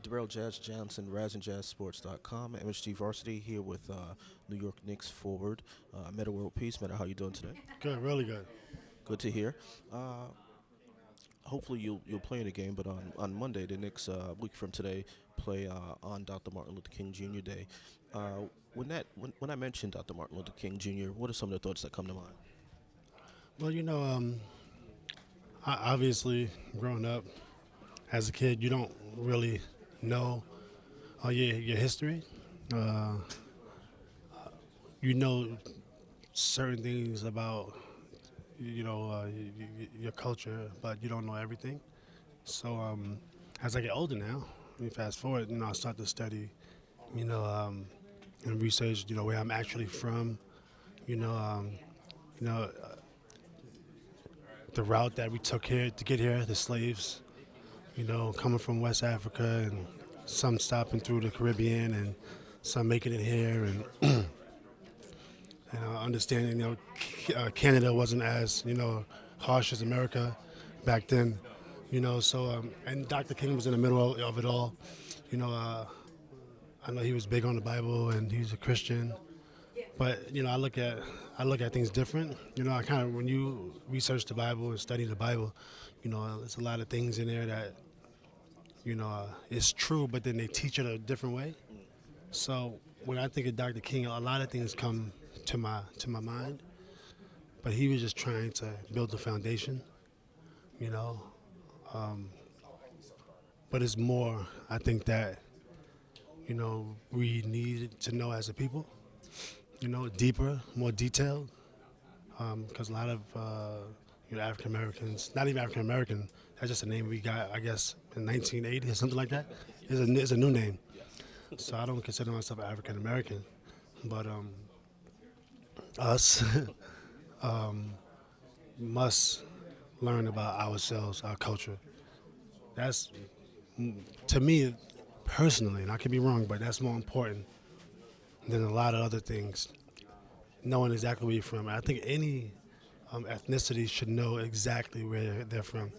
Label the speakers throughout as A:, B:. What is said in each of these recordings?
A: Derrel Jazz Johnson, RazandJazzSports.com, MSG Varsity here with New York Knicks forward, Metta World Peace. Metta, how you doing today?
B: Good, really good.
A: Good to hear. Uh, Hopefully you'll play in the game, but on Monday, the Knicks, a week from today, play on Dr. Martin Luther King Jr. Day. When I mentioned Dr. Martin Luther King Jr., what are some of the thoughts that come to mind?
B: Well, obviously, growing up as a kid, you don't really know your history. Uh, you know certain things about your culture, but you don't know everything. So as I get older now, fast forward, I start to study, you know, um, and research, where I'm actually from, you know, um, you know, the route that we took here to get here, the slaves, coming from West Africa and some stopping through the Caribbean and some making it here and understanding, Canada wasn't as, harsh as America back then, and Dr. King was in the middle of it all. You know, uh, I know he was big on the Bible and he was a Christian, but I look at things different. I kind of when you research the Bible and study the Bible, there's a lot of things in there that is true, but then they teach it a different way. So when I think of Dr. King, a lot of things come to my mind, but he was just trying to build the foundation, you know. Um, but it's more, I think that we need to know as a people, deeper, more detailed, because a lot of African Americans, not even African American, that's just a name we got, I guess, in 1980 or something like that. It's a new name, so I don't consider myself African American, but us must learn about ourselves, our culture. That's to me personally, and I could be wrong, but that's more important than a lot of other things. Knowing exactly where you're from. I think any ethnicity should know exactly where they're from.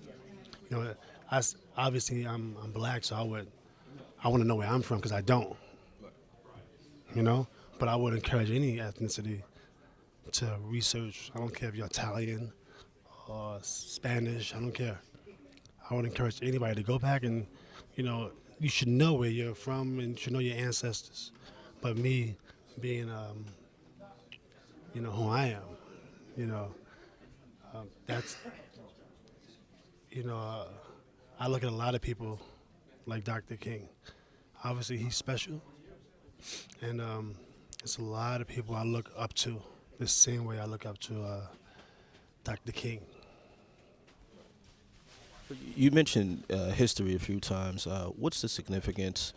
B: Obviously I'm black, so I want to know where I'm from because I don't. But I would encourage any ethnicity to research. I don't care if you're Italian or Spanish. I don't care. I would encourage anybody to go back and, you should know where you're from and you should know your ancestors. But me being, who I am, that's, you know, uh, I look at a lot of people like Dr. King. Obviously, he's special, and it's a lot of people I look up to the same way I look up to Dr. King.
A: You mentioned history a few times. What's the significance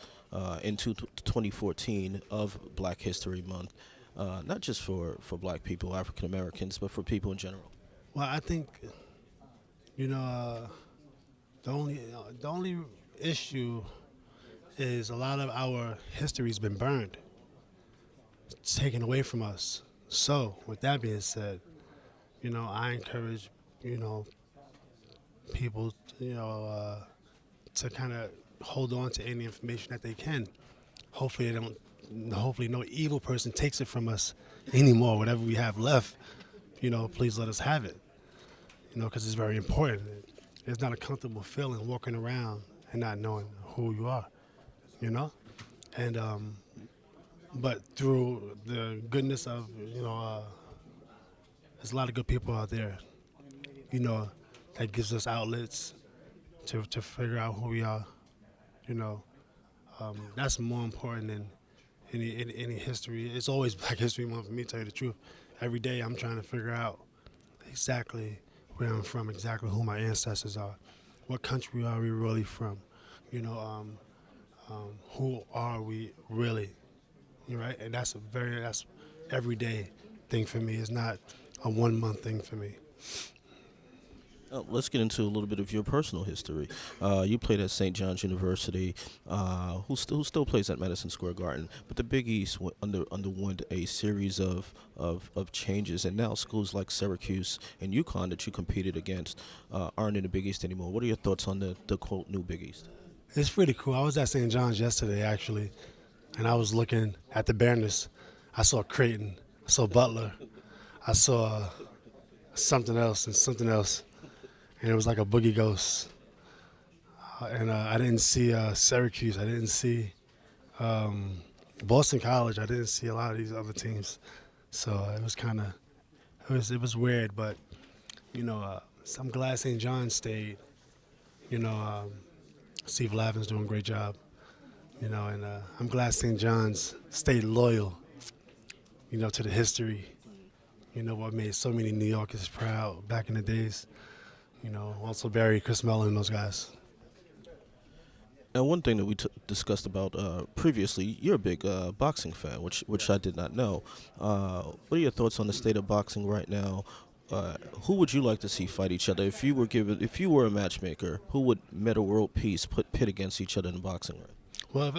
A: in 2014 of Black History Month, not just for Black people, African Americans, but for people in general?
B: Well, I think you know the only issue is a lot of our history's been burned. It's taken away from us. So, with that being said, I encourage you know people to kind of hold on to any information that they can. Hopefully, they don't. Hopefully, no evil person takes it from us anymore. Whatever we have left, please let us have it. Because it's very important. It's not a comfortable feeling walking around and not knowing who you are. You know, and but through the goodness of there's a lot of good people out there. You know, that gives us outlets to figure out who we are. You know, that's more important than any history. It's always Black History Month for me, to tell you the truth. Every day I'm trying to figure out exactly where I'm from, exactly who my ancestors are, what country are we really from, who are we really, right? And that's everyday thing for me. It's not a 1 month thing for me.
A: Let's get into a little bit of your personal history. You played at St. John's University, who still plays at Madison Square Garden. But the Big East underwent a series of changes, and now schools like Syracuse and UConn that you competed against aren't in the Big East anymore. What are your thoughts on the quote new Big East?
B: It's pretty cool. I was at St. John's yesterday, actually, and I was looking at the banners. I saw Creighton, I saw Butler, I saw something else and something else, and it was like a boogie ghost. And I didn't see Syracuse. I didn't see Boston College. I didn't see a lot of these other teams. So it was kind of it was weird, but so I'm glad St. John stayed. You know, Steve Lavin's doing a great job. And I'm glad St. John's stayed loyal. To the history. What made so many New Yorkers proud back in the days. Also Barry, Chris Mellon, and those guys.
A: And one thing that we discussed about previously, you're a big boxing fan, which I did not know. What are your thoughts on the state of boxing right now? Who would you like to see fight each other if you were a matchmaker? Who would Metta World Peace pit against each other in the boxing ring?
B: Well,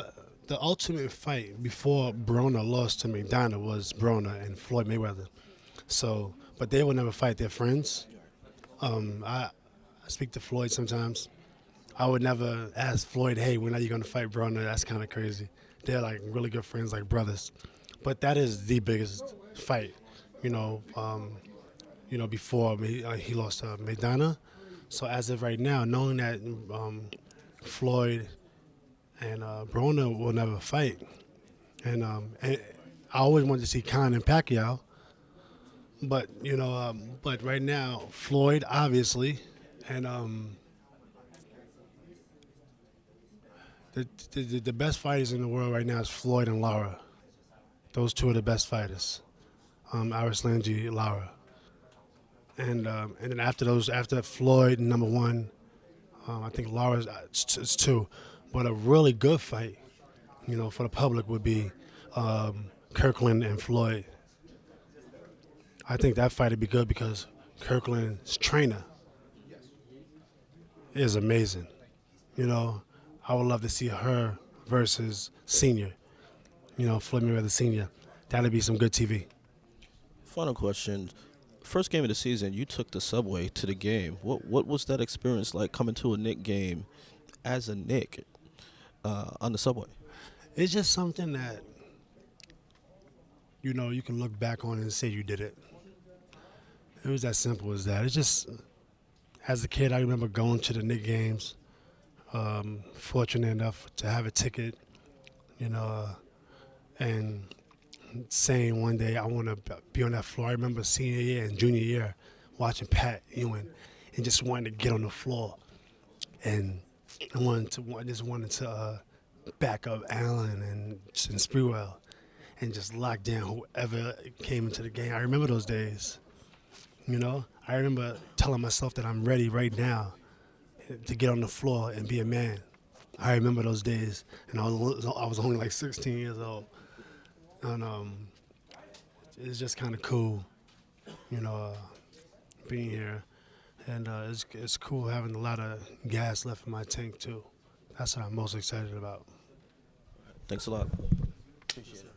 B: the ultimate fight before Broner lost to McDonough was Broner and Floyd Mayweather. So, but they will never fight. They're friends. I speak to Floyd sometimes. I would never ask Floyd, hey, when are you going to fight Broner? That's kind of crazy. They're like really good friends, like brothers. But that is the biggest fight, before he lost to McDonough. So as of right now, knowing that Floyd and Broner will never fight, and I always wanted to see Khan and Pacquiao, but but right now Floyd obviously, and the best fighters in the world right now is Floyd and Lara. Those two are the best fighters. Arislanji, Lara. And then after Floyd, number one, I think Lara's it's two. But a really good fight, for the public would be Kirkland and Floyd. I think that fight would be good because Kirkland's trainer is amazing. I would love to see her versus Senior. Floyd Mayweather Senior. That'd be some good TV.
A: Final question. First game of the season, you took the subway to the game. What was that experience like coming to a Knick game as a Knick on the subway?
B: It's just something that you can look back on and say you did it. It was as simple as that. It's just, as a kid, I remember going to the Knick games. Fortunate enough to have a ticket, and saying one day I want to be on that floor. I remember senior year and junior year watching Pat Ewing and just wanting to get on the floor, and I just wanted to back up Allen and Sprewell and just lock down whoever came into the game. I remember those days. I remember telling myself that I'm ready right now to get on the floor and be a man. I remember those days, and I was only like 16 years old, and it's just kind of cool, being here, and it's cool having a lot of gas left in my tank too. That's what I'm most excited about.
A: Thanks a lot. Appreciate it.